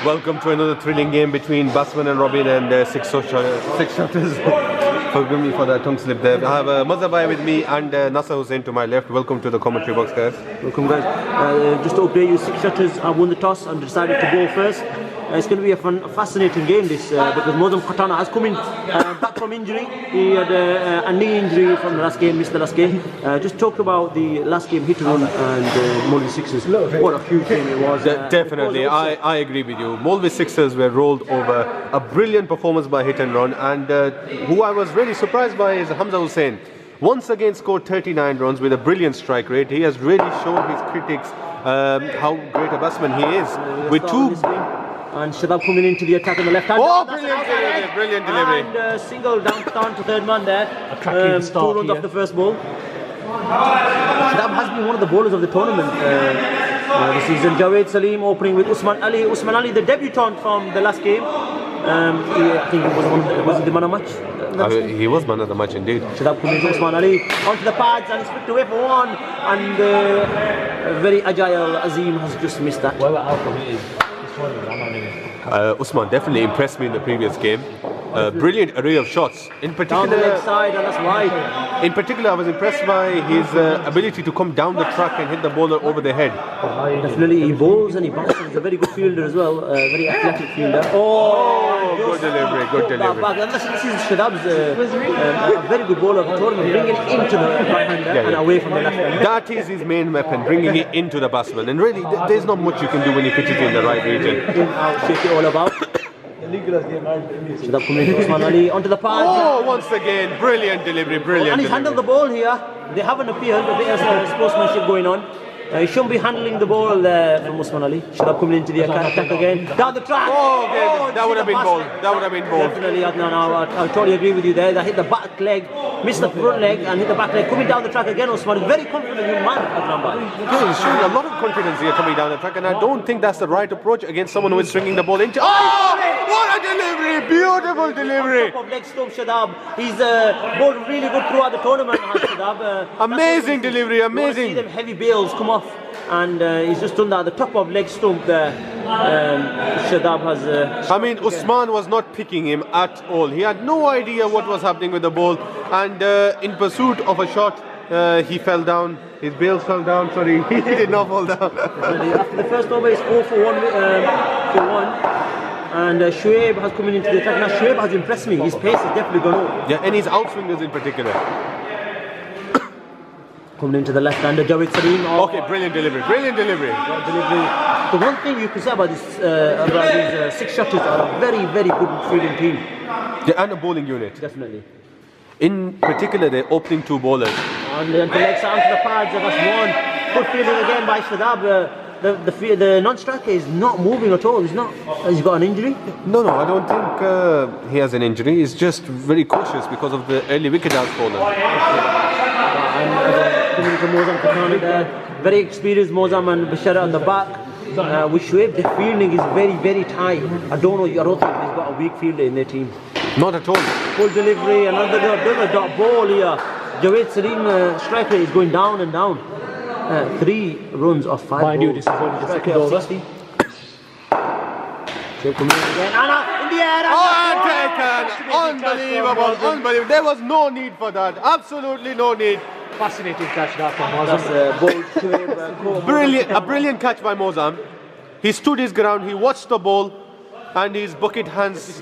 Welcome to another thrilling game between Batsman and Robin and six Shotterz. Forgive me for that tongue slip there. I have Mazhabai with me and Nasser Hussain to my left. Welcome to the commentary box, guys. Welcome, guys. Just to update you, six Shotterz have won the toss and decided to go first. It's going to be a fascinating game this because Mozam Khatana has come in back from injury. He had a knee injury from the last game, missed the last game. Just talk about the last game hit and run and Molvi Sixers. What a huge game it was. Definitely, I agree with you. Molvi Sixers were rolled over. A brilliant performance by hit and run, and who I was really surprised by is Hamza Hussain. Once again scored 39 runs with a brilliant strike rate. He has really shown his critics how great a batsman he is. With two. And Shadab coming into the attack on the left hand. Oh, brilliant delivery. And single down to third man there. 2 runs off the first ball. Shadab has been one of the bowlers of the tournament this season. Javed Salim opening with Usman Ali. Usman Ali, the debutant from the last game. I think was the man of the match? He was man of the match indeed. Shadab coming to Usman Ali onto the pads and it's flicked away for one. And very agile Azim has just missed that. Usman definitely impressed me in the previous game. Brilliant array of shots. In particular, down the leg side, and that's wide. In particular, I was impressed by his ability to come down the track and hit the bowler over the head. Definitely, he bowls and he bounces. He's a very good fielder as well. Very athletic fielder. Good delivery, good delivery. And this is Shadab's a very good bowler of the tournament, bringing it into the right hander and away from the left hander. That is his main weapon, bringing it into the batsman. And really, there's not much you can do when he pitches in the right region. In, out, shake it all about. Shadab coming to Usman Ali onto the pads. Oh, once again, brilliant delivery, brilliant. And he's handled the ball here. They haven't appeared, a bit of sportsmanship going on. He shouldn't be handling the ball from Usman Ali. Shadab coming into the attack again. Down the track. Oh, that would have been bold. That would have been bold. Definitely, I totally agree with you there. That hit the back leg, missed the front leg and hit the back leg. Coming down the track again, Usman. Very confident young man, Adnan. Yeah, he's showing a lot of confidence here coming down the track, and I don't think that's the right approach against someone who is swinging the ball into. Oh, what a delivery! Beautiful delivery. Top of leg stump, Shadab. He's bowled really good throughout the tournament, Shadab. Amazing delivery, amazing. You see them heavy bails come off, and he's just done that at the top of leg stump there. Shadab has. I mean, Usman was not picking him at all. He had no idea what was happening with the ball, and in pursuit of a shot, he fell down. His bails fell down. Sorry, he did not fall down. After the first over, it's 0 for 1. And Shoaib has come into the attack. Now Shoaib has impressed me. His pace has definitely gone up. Yeah, and his outswingers in particular. Coming into the left hander, Javed Salim. Okay, brilliant delivery, brilliant delivery. The one thing you can say about these six Shotterz are a very, very good fielding team. Yeah, and a bowling unit. Definitely. In particular, they're opening 2 bowlers. And the legs are onto the pads, and that's one. Good fielding again by Shadab. The non-striker is not moving at all. He's not. He's got an injury. No, I don't think he has an injury. He's just very cautious because of the early wicket has fallen. Coming to Mozam Khatana there. Very experienced Mozam and Bashara on the back. With Shoaib, the fielding is very, very tight. I don't think they've got a weak fielder in their team. Not at all. Full delivery, another dot ball here. Javed Salim strike rate is going down and down. 3 runs off 5 Mind you, this is only the second over. 60. Coming again. Anna in the air. Oh, taken! Unbelievable. There was no need for that. Absolutely no need. Fascinating catch that from Mozam. A brilliant catch by Mozam. He stood his ground, he watched the ball, and his bucket hands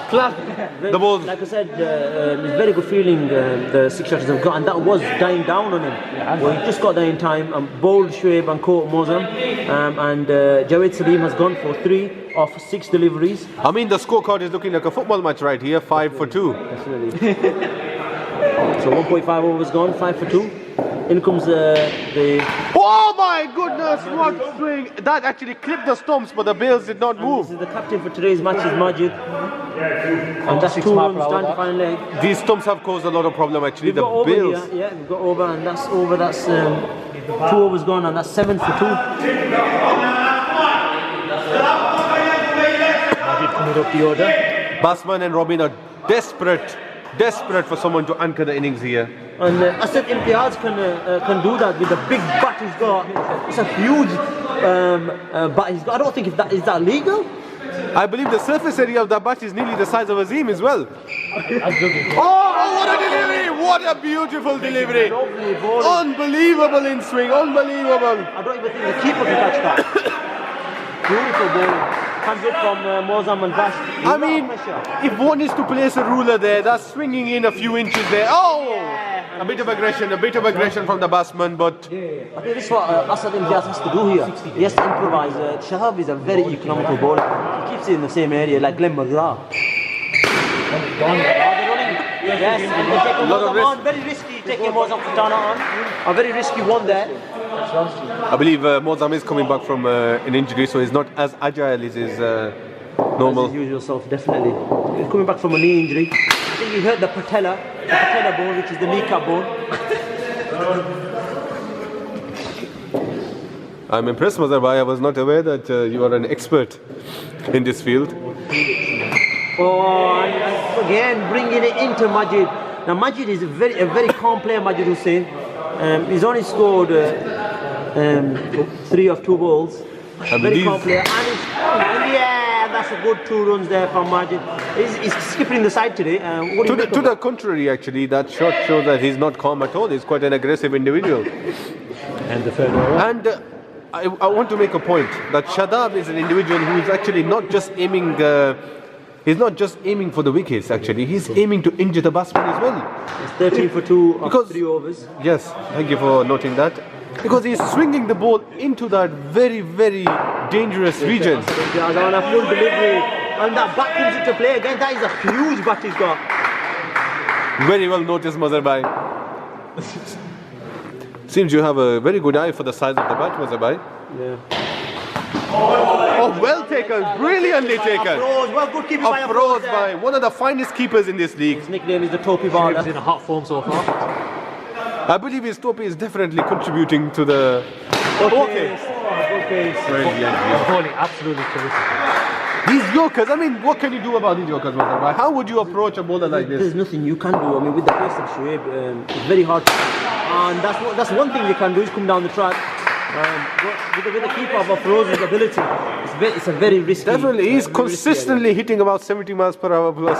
clapped the ball. Like I said, it's very good feeling the six Shotterz have got, and that was dying down on him. Well, he just got there in time and bowled Shoaib and caught Mozam. And Javed Salim has gone for 3 of 6 deliveries. I mean, the scorecard is looking like a football match right here, 5 for 2. Definitely. So 1.5 overs gone, 5 for 2. In comes the... Oh my goodness, what swing! That actually clipped the stumps, but the bails did not move. This is the captain for today's match is Majid. And that's 2 runs down to final leg. These stumps have caused a lot of problem actually. We've got bails. over here, yeah, we've got over, and that's over. That's 2 overs gone, and that's 7 for 2. Majid coming up the order. Batsman and Robin are desperate for someone to anchor the innings here. And Asad Imtiaz can do that with the big bat he's got. It's a huge bat he's got. I don't think if that is that legal. I believe the surface area of that bat is nearly the size of Azim as well. Oh, what a delivery! What a beautiful delivery! Lovely ball. Unbelievable in swing, unbelievable. I don't even think the keeper can catch that. Beautiful ball. Comes up from Mozam and Bash. I mean, if one is to place a ruler there, that's swinging in a few inches there. Oh! A bit of aggression from the batsman, but I think this is what Asad Imtiaz has to do here. He has to improvise. Shahab is a very economical bowler. He keeps it in the same area like Glenn McGrath. Yes, and they take a Mozam on. Very risky taking Mozam Katana on. A very risky one there. I believe Mozam is coming back from an injury, so he's not as agile as his normal. As his usual self, definitely. He's coming back from a knee injury. I think he hurt the patella bone, which is the kneecap bone. I'm impressed, Mazhar Bhai. I was not aware that you are an expert in this field. Oh, and again bringing it into Majid. Now Majid is a very calm player, Majid Hussain. He's only scored 3 of 2 balls. Very calm player. And yeah, that's a good 2 runs there from Majid. He's skipping the side today. To the contrary, actually, that shot shows that he's not calm at all. He's quite an aggressive individual. And the third over. And I want to make a point that Shadab is an individual who is actually not just aiming. He's not just aiming for the wickets. Actually, he's aiming to injure the batsman as well. It's 13 for 2 of 3 overs. Yes, thank you for noting that. Because he's swinging the ball into that very dangerous region. On a full delivery, and that bat comes into play again. That is a huge bat he's got. Very well noticed, Mazhar Bhai. Seems you have a very good eye for the size of the bat, Mazhar Bhai. Yeah. Oh, well taken, brilliantly taken. Well, good keeping by Afroz by one of the finest keepers in this league. His nickname is the Topi Bowler. He's in a hot form so far. I believe his Topi is definitely contributing to the. Okay. Bowling absolutely terrific. These Yorkers, I mean, what can you do about these Yorkers, Mazhar Bhai? How would you approach a bowler like this? There's nothing you can do. I mean, with the pace of Shoaib, it's very hard. And that's one thing you can do is come down the track. With the keeper of Afroz's ability, it's a very risky. Definitely, he's consistently hitting about 70 miles per hour plus.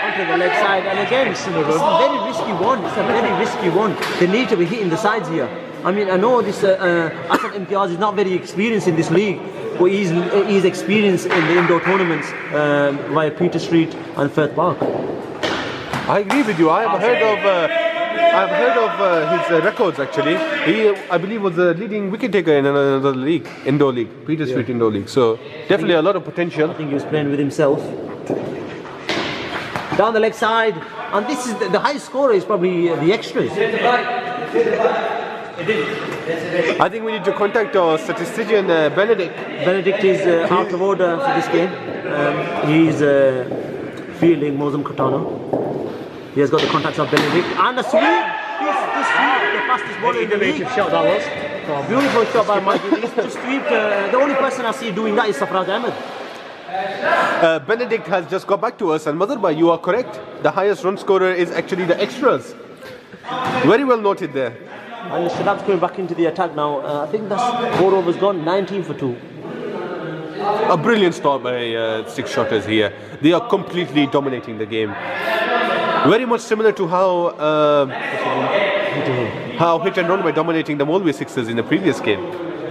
Onto the leg side, and again, it's a very risky one. It's a very risky one. They need to be hitting the sides here. I mean, I know this Asad Imtiaz is not very experienced in this league, but he's experienced in the indoor tournaments via Peter Street and Firth Park. I agree with you. I've heard of his records actually. He, I believe, was the leading wicket taker in another league, indoor league, Peter Street indoor league. So definitely a lot of potential. I think he was playing with himself. Down the leg side, and this is the highest scorer is probably the extras. I think we need to contact our statistician Benedict. Benedict is out of order for this game. He's fielding Mozam Katana. He has got the contacts of Benedict and a sweep. This sweep, the fastest bowler in the league. Innovative shot that was. Beautiful shot by Majid. He's just sweeped. The only person I see doing that is Sarfraz Ahmed. Benedict has just got back to us, and Mazhar Bhai, you are correct. The highest run scorer is actually the extras. Very well noted there. And Shadab's coming back into the attack now. I think that's 4 overs gone, 19 for 2. A brilliant start by 6 Shotterz here. They are completely dominating the game. Very much similar to how Hit and Run were dominating the Molvi Sixers in the previous game.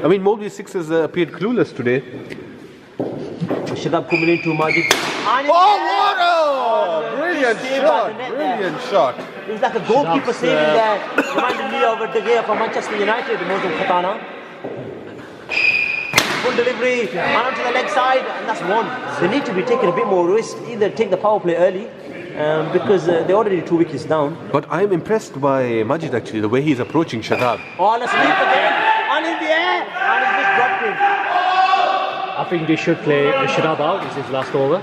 I mean, Molvi Sixers appeared clueless today. Shadab coming into Majid. What a brilliant shot! Brilliant shot. It was like a goalkeeper saving there. Reminded me of De Gea from Manchester United, Mozam Katana. Full delivery, and onto the leg side, and that's one. They need to be taking a bit more risk, either take the power play early, because they're already 2 wickets down. But I'm impressed by Majid actually, the way he's approaching Shadab. On a sweep again, and in the air, and he's just dropped him. I think they should play Shadab out. This is his last over.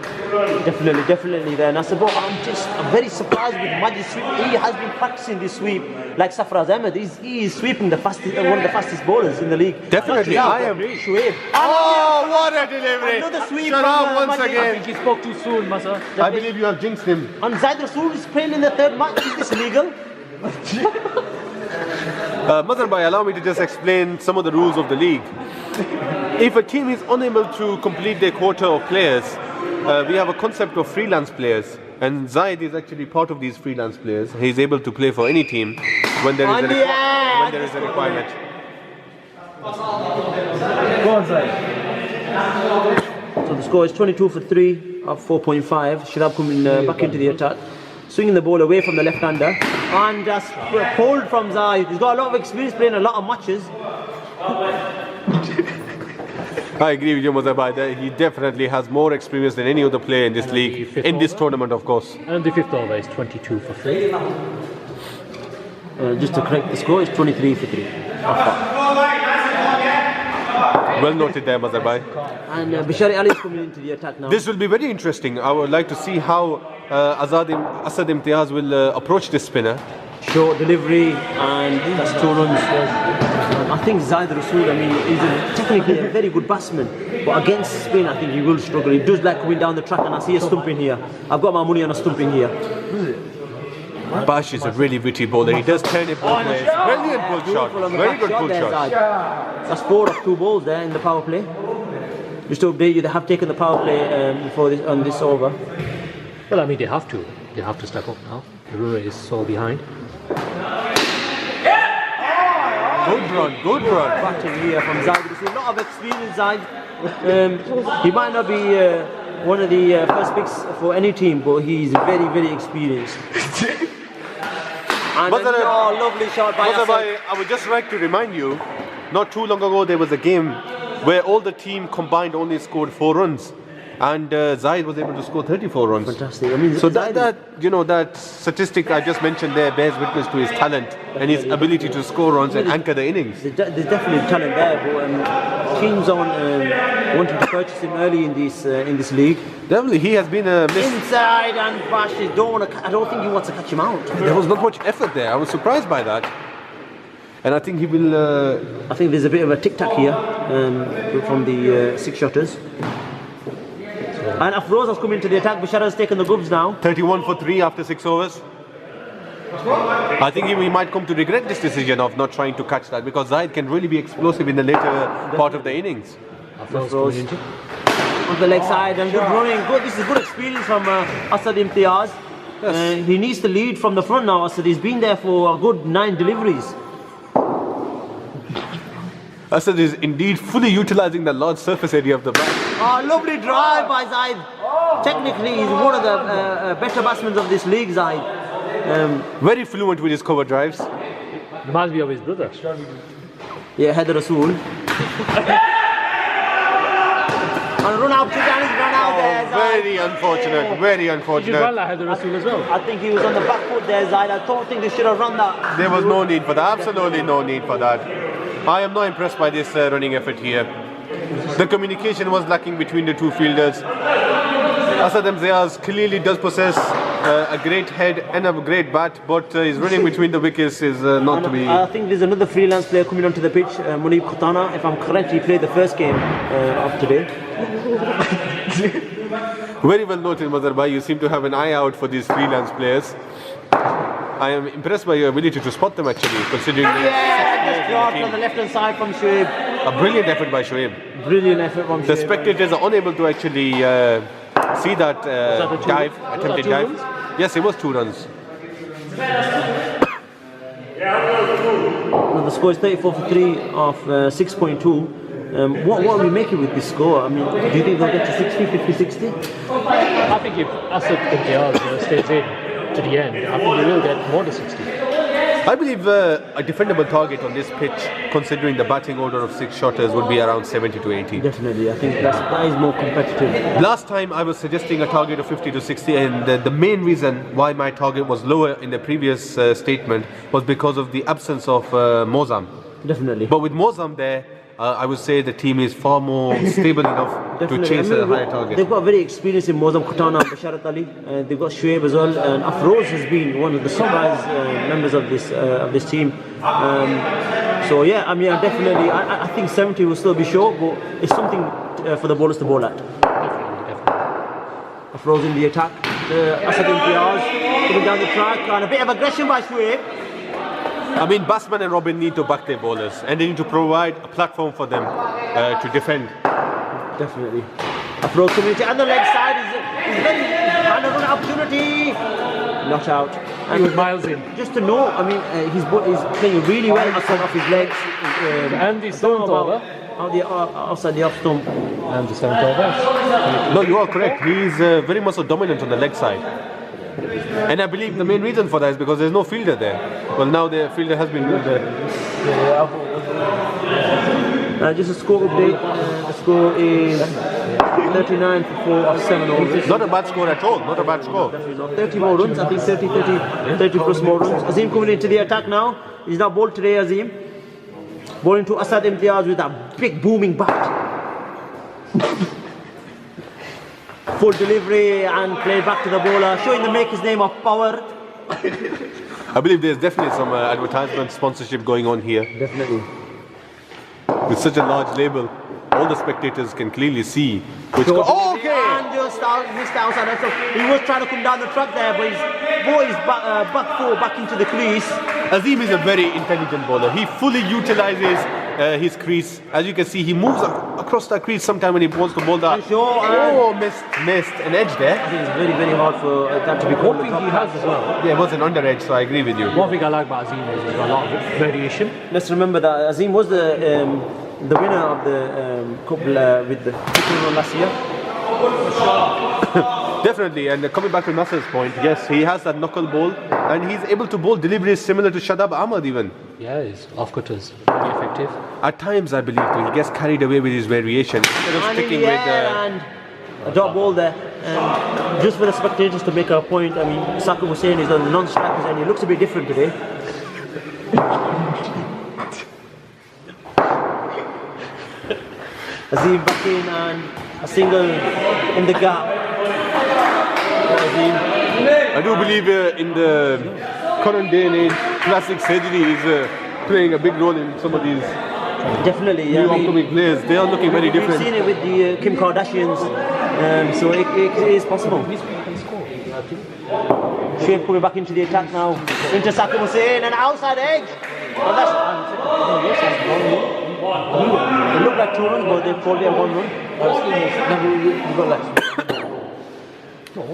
Definitely there. Nasabo, I'm very surprised with Majid's sweep. He has been practicing this sweep like Sarfraz Ahmed. He is sweeping the fastest, one of the fastest bowlers in the league. Definitely, I am. Shoaib. Oh, what a delivery! Another sweep Shadab once Majid. again. I think he spoke too soon, Masa. I believe you have jinxed him. And Zaid Rasool is playing in the 3rd match. Is this legal? Mazhar Bhai, allow me to just explain some of the rules of the league. if a team is unable to complete their quota of players, we have a concept of freelance players. And Zaid is actually part of these freelance players. He's able to play for any team when there is a requirement. Go on, Zaid. So the score is 22 for 3 of 4.5. Shirab coming back into the attack. Swinging the ball away from the left-hander. And just pulled from Zaid. He's got a lot of experience playing a lot of matches. I agree with you, Mazhar. He definitely has more experience than any other player in this league, in this tournament, of course. And the fifth over is 22 for 3. Just to correct the score, it's 23 for 3. Well noted there, Mazhar. And Bishari Ali is coming into the attack now. This will be very interesting. I would like to see how Asad Imtiaz will approach this spinner. Short delivery, and that's 2 runs. I think Zaid Rasool, he's technically a very good batsman, but against spin, I think he will struggle. He does like coming down the track, and I see a stumping here. I've got my money on a stumping here. Bash is a really witty bowler. He does turn it both ways. Brilliant pull shot. Very good pull shot. That's 4 of 2 balls there in the power play. Just to update you, they have taken the power play before this, on this over. Well, I mean, they have to. They have to step up now. Rura is so behind. Good run. Batting here from Zaid. There's a lot of experience, Zaid. He might not be one of the first picks for any team, but he's very, very experienced. And lovely shot by Asad. I would just like to remind you, not too long ago there was a game where all the team combined only scored 4 runs. And Zaid was able to score 34 runs. Fantastic. So that statistic I just mentioned there bears witness to his talent and his ability to score runs and anchor the innings. There's definitely talent there, but teams on wanting to purchase him early in this league. Definitely, he has been a inside, and Bash I don't think he wants to catch him out. There was not much effort there. I was surprised by that. And I think he will. I think there's a bit of a tic-tac here from the 6 shotters. And Afroz has come into the attack. Bishara has taken the gubs now. 31 for 3 after 6 overs. I think he might come to regret this decision of not trying to catch that, because Zaid can really be explosive in the later part of the innings. Afroz on the leg side and good running. This is good experience from Asad Imtiaz. Yes. He needs to lead from the front now. Asad, he's been there for a good 9 deliveries. Asad is indeed fully utilising the large surface area of the bat. Oh, lovely drive by Zaid. Technically, he's one of the better batsmen of this league, Zaid. Very fluent with his cover drives. Reminds me of his brother. Yeah, Heather Rasool. And run out, run out there, Zaid. Very unfortunate, very unfortunate. Did you run like Heather Rasool as well? I think he was on the back foot there, Zaid. I don't think they should have run that. There was no need for that, absolutely no need for that. I am not impressed by this running effort here. The communication was lacking between the two fielders. Asad Imtiaz clearly does possess a great head and a great bat, but his running between the wickets is not to be. I think there's another freelance player coming onto the pitch, Munib Khatana. If I'm correct, he played the first game of today. Very well noted, Mazhar Bhai. You seem to have an eye out for these freelance players. I am impressed by your ability to spot them, actually, considering just dropped on the left-hand side from Shoaib. A brilliant effort by Shoaib. Brilliant effort from Shoaib. The spectators are unable to actually see that attempted dive. Yes, it was 2 runs. Well, the score is 34 for 3 of 6.2. What are we making with this score? I mean, do you think they'll get to 60, 50, 60? I think if Asad Imtiaz stays in to the end, I think they will get more than 60. I believe a defendable target on this pitch, considering the batting order of 6 shotters, would be around 70 to 80. Definitely, I think that is more competitive. Last time I was suggesting a target of 50 to 60, and the main reason why my target was lower in the previous statement was because of the absence of Mozam. Definitely. But with Mozam there, I would say the team is far more stable enough to chase a higher target. They've got very experienced in Mozam Khatana and Basharat Ali. They've got Shoaib as well, and Afroz has been one of the surprise members of this team. So yeah, I mean, definitely, I think 70 will still be short, but it's something for the bowlers to bowl at. Definitely. Afroz in the attack. Asad Imtiaz coming down the track, and a bit of aggression by Shoaib. I mean, Batsman and Robin need to back their bowlers and they need to provide a platform for them to defend. Definitely. Approach community and the leg side is very and an opportunity. Not out. And With miles in. just to know, I mean, he's playing really well outside off his legs. And the seventh over. Outside the off stump. And the seventh over. No, you are correct. He is very much so dominant on the leg side. And I believe the main reason for that is because there's no fielder there. Well, now the fielder has been moved there. Just a score update. The score is 39 for 4 of 7 overs. Not a bad score at all. Not a bad score. 30 more runs, I think 30 plus more runs. Azim coming into the attack now. He's now bowled today, Azim. Bowling to Asad Imtiaz with a big booming bat. Full delivery and play back to the bowler, showing the maker's name of power. I believe there's definitely some advertisement sponsorship going on here. Definitely. With such a large label, all the spectators can clearly see which. Oh, Okay! And just missed outside. So he was trying to come down the track there, but his ball is back into the crease. Azim is a very intelligent bowler. He fully utilizes his crease. As you can see, he moves across that crease sometime when he wants to bowl that. Sure, Oh, missed an edge there. I think it's very, very hard for that to be called. One thing he has as well. Yeah, it was an under edge, so I agree with you. One thing I like about Azim is he's got a lot of variation. Let's remember that Azim was the winner of the cup with the Kitchen last year. Definitely, and coming back to Nasser's point, yes, he has that knuckle ball, and he's able to bowl deliveries similar to Shadab Ahmad even. Yeah, his off-cutters very effective. At times, I believe, he gets carried away with his variation instead of And sticking in the with. air and a dot ball there. And just for the spectators to make a point, I mean, Sakib Hussain is on the non-strikers and he looks a bit different today. Azim back in and a single in the gap. I do believe in the current day and age, plastic surgery is playing a big role in some of these Definitely, new yeah. I mean, upcoming players. They are looking very we've different. seen it with the Kim Kardashians, so it is possible. Shoaib coming back into the attack now. Into Sakib Hussain and outside edge. Well, it looked like 2 runs, but they called it a 1 run. Come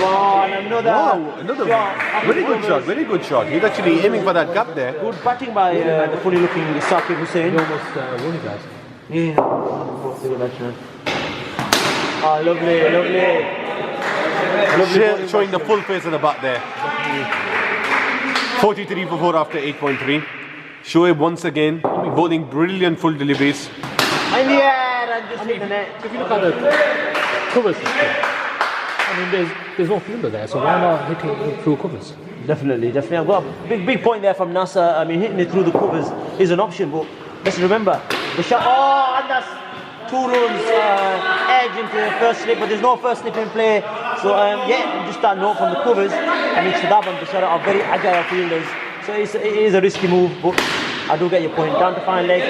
on, another. Wow, another shot. very good shot, very good shot. He's actually aiming for that gap there. Good batting by the funny looking Sakib Hussain. He almost won it, guys. Yeah. Oh, lovely, lovely. Showing the full face of the bat there. 43 for 4 after 8.3. Shoaib once again bowling brilliant full deliveries. In the air and just hit the net. If you look at the cover system, I mean, there's no fielder there, so why not hitting through covers? Definitely. I've got a big point there from Nasser. I mean, hitting it through the covers is an option, but let's remember the shot. Oh, and that's 2 runs edge into the first slip, but there's no first slip in play. So yeah, just that note from the covers. I mean, Shadab and Bashara are very agile fielders, so it is a risky move, but I do get your point. Down to fine leg.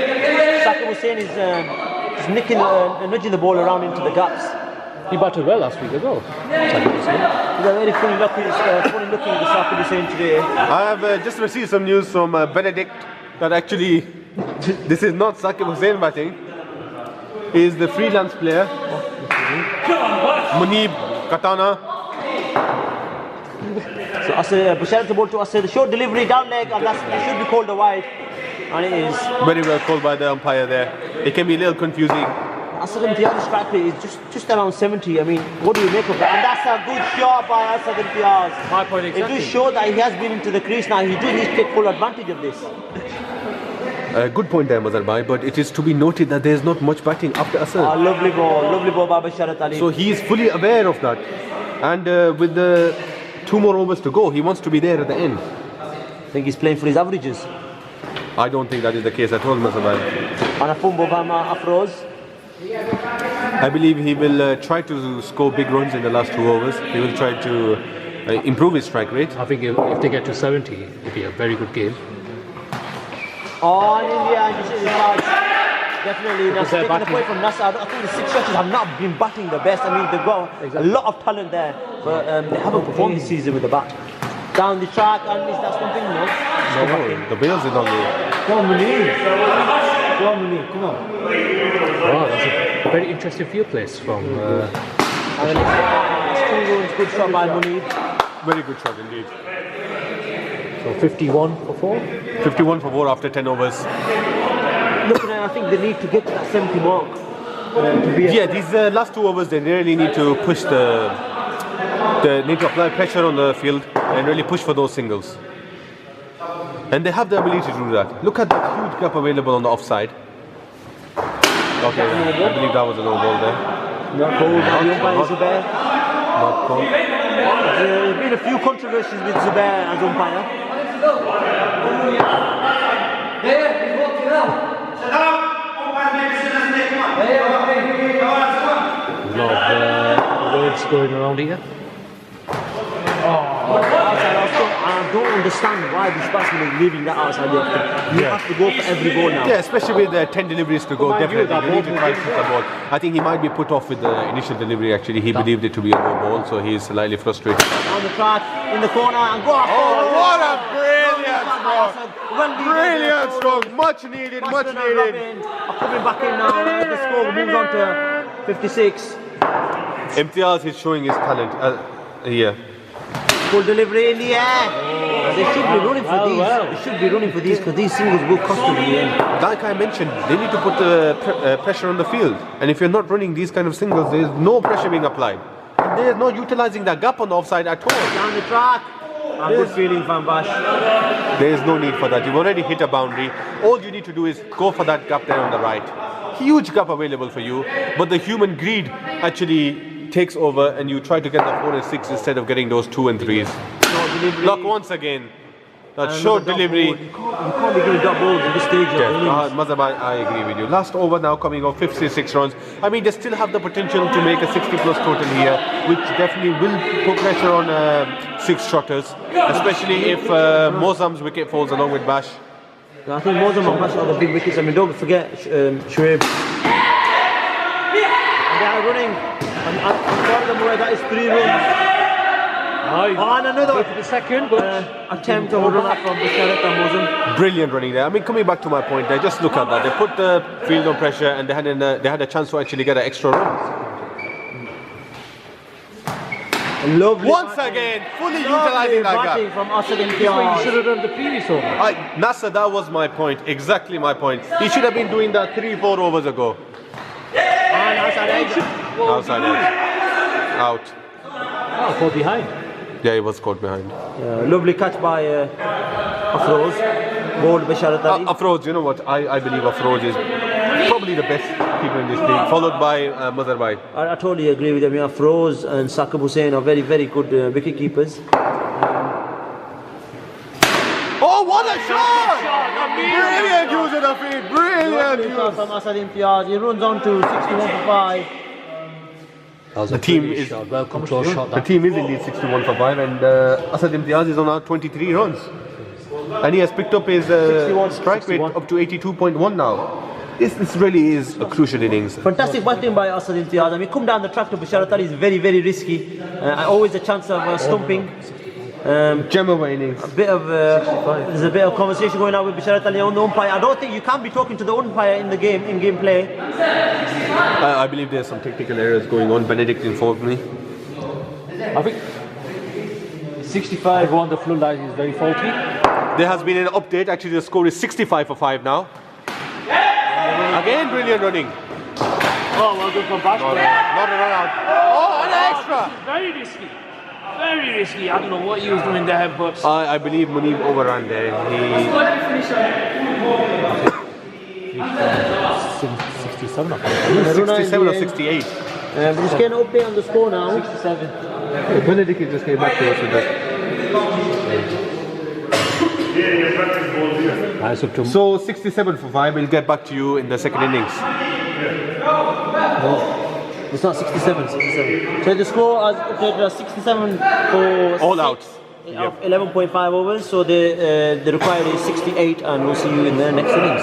Sakib Hussain is nudging the ball around into the gaps. He batted well last week as well. He's a very funny looking Sakib Hussain today. I have just received some news from Benedict that actually this is not Sakib Hussain batting. He is the freelance player, Munib Katana. So Bashar the ball to Asad, the short delivery down leg, and it should be called a wide, and it is. Very well called by the umpire there. It can be a little confusing. Asad Imtiaz's strike rate is just around 70. I mean, what do you make of that? And that's a good shot by Asad Imtiaz. My point exactly. It does show that he has been into the crease now. He does need to take full advantage of this. Good point there, Mazharbai, but it is to be noted that there is not much batting after Asad. Lovely ball by Basharat Ali. So he is fully aware of that. And with the 2 more overs to go, he wants to be there at the end. I think he's playing for his averages. I don't think that is the case at all, Mazharbai. And a fumble by Afroz. I believe he will try to score big runs in the last 2 overs. He will try to improve his strike rate. I think if they get to 70, it'll be a very good game. Oh, and in the end, you see the cards. Definitely, Because Nasser they're taking the batting. point from Nasser. I think the 6 Shotterz have not been batting the best. I mean, they've got a lot of talent there, but they haven't performed this season with the bat. Down the track, and is that something? No. No, the Wales is on the. Come on, Munir. Come on, Munir. Come on. Wow, that's a very interesting field place from. And it's good shot by Munir. Very good shot indeed. So 51 for 4. 51 for 4 after 10 overs. Looking at, I think they need to get to that 70 mark to be. Yeah, these last 2 overs they really need to push they need to apply pressure on the field and really push for those singles. And they have the ability to do that. Look at that huge gap available on the offside. Okay, I believe that was a no ball there. Not called by the umpire Zubair. Not called. There's been a few controversies with Zubair as umpire. A lot of words going around here. I don't understand why this batsman is leaving that outside the offside. You have to go for every ball now. Yeah, especially with 10 deliveries to go, definitely. You need to try to hit the ball. I think he might be put off with the initial delivery actually. He believed it to be a no ball, so he's slightly frustrated. On the track, in the corner, and go off. Oh, what a brilliant stroke! Well Brilliant stroke! Much needed, much Batsman and needed. Robin are coming back in now. The score moves on to 56. Imtiaz is showing his talent here. Full delivery in the air. They should be running for these. They should be running for these because these singles will cost them in the end. Like I mentioned, they need to put the pressure on the field. And if you're not running these kind of singles, there's no pressure being applied. And they're not utilizing that gap on the offside at all. Down the track. A good feeling from Bash. There is no need for that. You've already hit a boundary. All you need to do is go for that gap there on the right. Huge gap available for you, but the human greed actually takes over and you try to get the 4 and 6 instead of getting those 2 and 3s. Look once again. That short delivery. You can't be giving dot balls at this stage of the innings. Mazhab, I agree with you. Last over now coming off 56 runs. I mean, they still have the potential to make a 60 plus total here, which definitely will put pressure on 6 Shotterz, especially if Mozam's wicket falls along with Bash. I think Mozam and Bash are the big wickets. I mean, don't forget Shoaib. And they are running. I'm telling them where that is 3 runs. Nice. Oh, and another the second, but attempt to run up from Bisharat and Mozam. Brilliant running there. I mean, coming back to my point there, just look at that. They put the field on pressure and they had a chance to actually get an extra run. Lovely Once batting. again, fully utilising that batting gap. from Asad you Imtiaz. should have done the previous over. Nasser, that was my point. Exactly my point. He should have been doing that 3-4 overs ago. And Asad Edge. Outside edge. Out. Oh, caught behind. Yeah, he was caught behind. Lovely catch by Afroz. Bowled Bisharat Ali. Afroz, you know what? I believe Afroz is probably the best keeper in this league, followed by Mazharbai. I totally agree with him. Afroz and Saqib Hussain are very, very good wicket keepers. Oh, what a shot! Brilliant use of the feet. Brilliant use. From Asad Imtiaz. He runs on to 61 for 5. That was The a team brilliant is shot. Well controlled shot. The That. team is indeed 61 for 5, and Asad Imtiaz is on now 23 runs, and he has picked up his strike rate 61. up to 82.1 now. This really is a crucial innings. Fantastic batting by Asad Imtiaz. I mean, come down the track to Bisharat Ali is very, very risky. Always a chance of stumping. Gem of an innings. There's a bit of conversation going on with Bisharat Ali on the umpire. I don't think you can be talking to the umpire in the game, in game play. I believe there's some technical errors going on. Benedict informed me. I think 65 on the floodlight is very faulty. There has been an update. Actually, the score is 65 for 5 now. Again, brilliant running. Oh, well done from Bash. Not a run out. Oh, and an extra. Very risky. Very risky. I don't know what he was doing there, but I believe Munib overran there. 67 I think. He 67 or 68. We're just getting an update on the score now. 67. Benedict just came back to us with that. Nice up to So 67 for 5. We'll get back to you in the second innings. It's not 67, 67. So the score is 67 for All outs. 11.5 overs. So the required is 68, and we'll see you in the next innings.